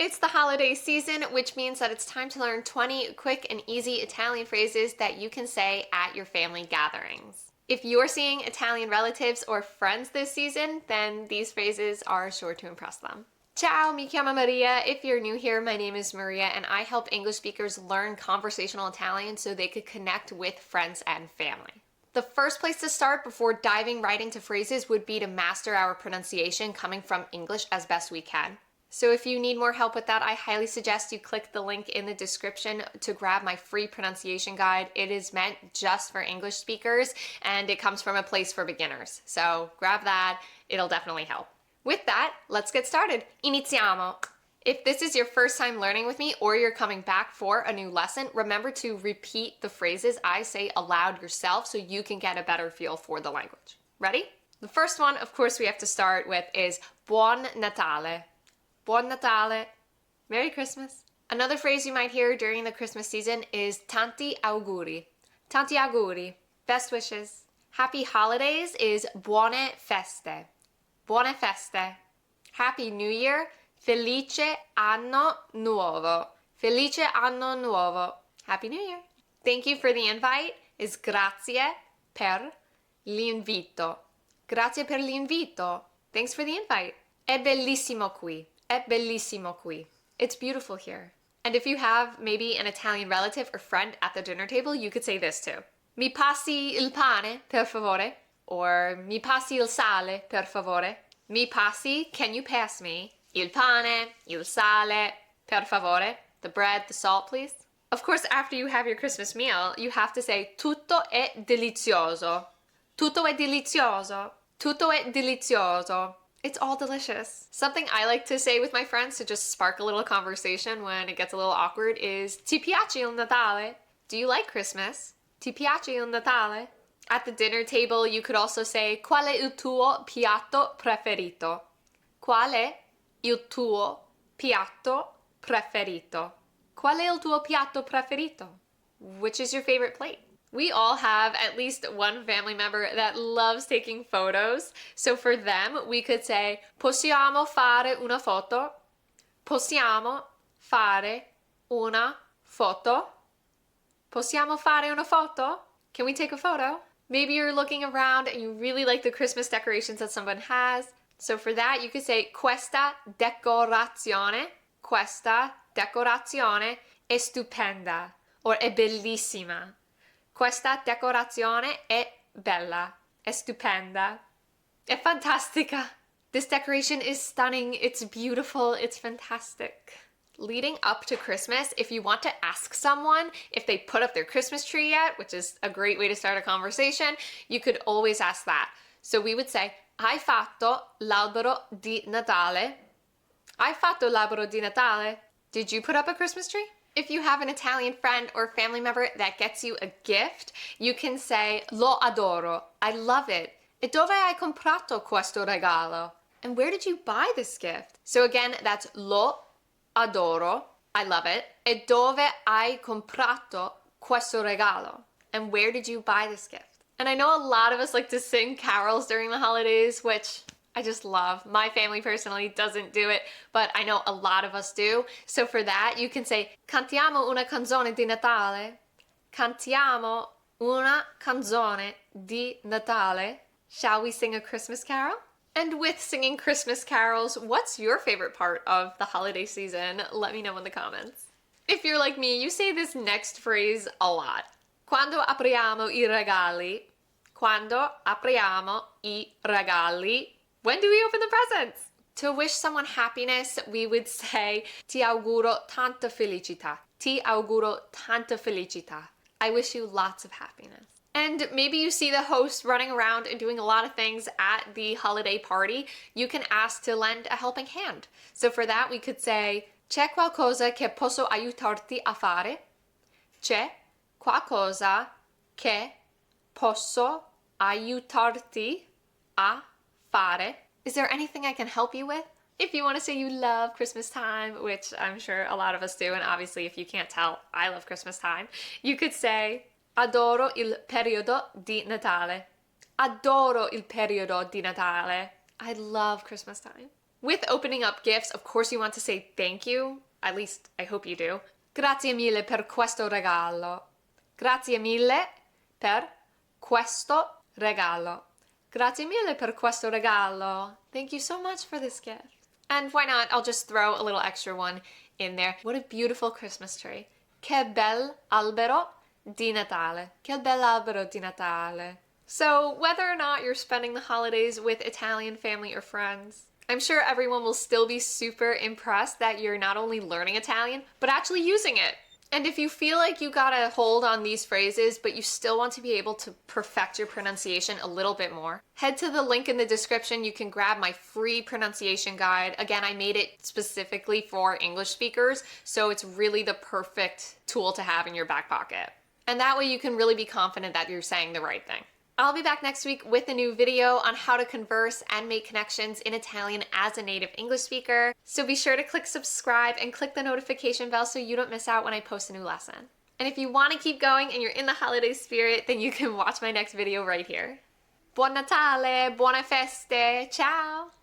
It's the holiday season, which means that it's time to learn 20 quick and easy Italian phrases that you can say at your family gatherings. If you're seeing Italian relatives or friends this season, then these phrases are sure to impress them. Ciao, mi chiamo Maria. If you're new here, my name is Maria, and I help English speakers learn conversational Italian so they could connect with friends and family. The first place to start before diving right into phrases would be to master our pronunciation coming from English as best we can. So if you need more help with that, I highly suggest you click the link in the description to grab my free pronunciation guide. It is meant just for English speakers, and it comes from a place for beginners. So grab that, it'll definitely help. With that, let's get started. Iniziamo! If this is your first time learning with me or you're coming back for a new lesson, remember to repeat the phrases I say aloud yourself so you can get a better feel for the language. Ready? The first one, of course, we have to start with is Buon Natale. Buon Natale. Merry Christmas. Another phrase you might hear during the Christmas season is tanti auguri. Tanti auguri. Best wishes. Happy holidays is buone feste. Buone feste. Happy New Year. Felice anno nuovo. Felice anno nuovo. Happy New Year. Thank you for the invite is grazie per l'invito. Grazie per l'invito. Thanks for the invite. È bellissimo qui. È bellissimo qui. It's beautiful here. And if you have maybe an Italian relative or friend at the dinner table, you could say this too. Mi passi il pane, per favore? Or mi passi il sale, per favore? Mi passi, can you pass me? Il pane, il sale, per favore? The bread, the salt, please. Of course, after you have your Christmas meal, you have to say tutto è delizioso. Tutto è delizioso. Tutto è delizioso. It's all delicious. Something I like to say with my friends to just spark a little conversation when it gets a little awkward is Ti piace il Natale? Do you like Christmas? Ti piace il Natale? At the dinner table, you could also say Qual è il tuo piatto preferito? Qual è il tuo piatto preferito? Qual è il tuo piatto preferito? Which is your favorite plate? We all have at least one family member that loves taking photos. So for them, we could say, possiamo fare una foto? Possiamo fare una foto? Possiamo fare una foto? Can we take a photo? Maybe you're looking around and you really like the Christmas decorations that someone has. So for that, you could say, questa decorazione è stupenda, or è bellissima. Questa decorazione è bella, è stupenda, è fantastica. This decoration is stunning, it's beautiful, it's fantastic. Leading up to Christmas, if you want to ask someone if they put up their Christmas tree yet, which is a great way to start a conversation, you could always ask that. So we would say, hai fatto l'albero di Natale? Hai fatto l'albero di Natale? Did you put up a Christmas tree? If you have an Italian friend or family member that gets you a gift, you can say, lo adoro, I love it. E dove hai comprato questo regalo? And where did you buy this gift? So again, that's lo adoro, I love it. E dove hai comprato questo regalo? And where did you buy this gift? And I know a lot of us like to sing carols during the holidays, which I just love. My family personally doesn't do it, but I know a lot of us do. So for that, you can say, cantiamo una canzone di Natale. Cantiamo una canzone di Natale. Shall we sing a Christmas carol? And with singing Christmas carols, what's your favorite part of the holiday season? Let me know in the comments. If you're like me, you say this next phrase a lot. Quando apriamo I regali? Quando apriamo I regali? When do we open the presents? To wish someone happiness, we would say, ti auguro tanta felicità. Ti auguro tanta felicità. I wish you lots of happiness. And maybe you see the host running around and doing a lot of things at the holiday party. You can ask to lend a helping hand. So for that, we could say, c'è qualcosa che posso aiutarti a fare? C'è qualcosa che posso aiutarti a fare? Is there anything I can help you with? If you want to say you love Christmas time, which I'm sure a lot of us do, and obviously if you can't tell, I love Christmas time, you could say, adoro il periodo di Natale. Adoro il periodo di Natale. I love Christmas time. With opening up gifts, of course you want to say thank you. At least I hope you do. Grazie mille per questo regalo. Grazie mille per questo regalo. Grazie mille per questo regalo. Thank you so much for this gift. And why not? I'll just throw a little extra one in there. What a beautiful Christmas tree. Che bel albero di Natale. Che bel albero di Natale. So whether or not you're spending the holidays with Italian family or friends, I'm sure everyone will still be super impressed that you're not only learning Italian, but actually using it. And if you feel like you got a hold on these phrases, but you still want to be able to perfect your pronunciation a little bit more, head to the link in the description. You can grab my free pronunciation guide. Again, I made it specifically for English speakers, so it's really the perfect tool to have in your back pocket. And that way you can really be confident that you're saying the right thing. I'll be back next week with a new video on how to converse and make connections in Italian as a native English speaker. So be sure to click subscribe and click the notification bell so you don't miss out when I post a new lesson. And if you want to keep going and you're in the holiday spirit, then you can watch my next video right here. Buon Natale, buone feste, ciao!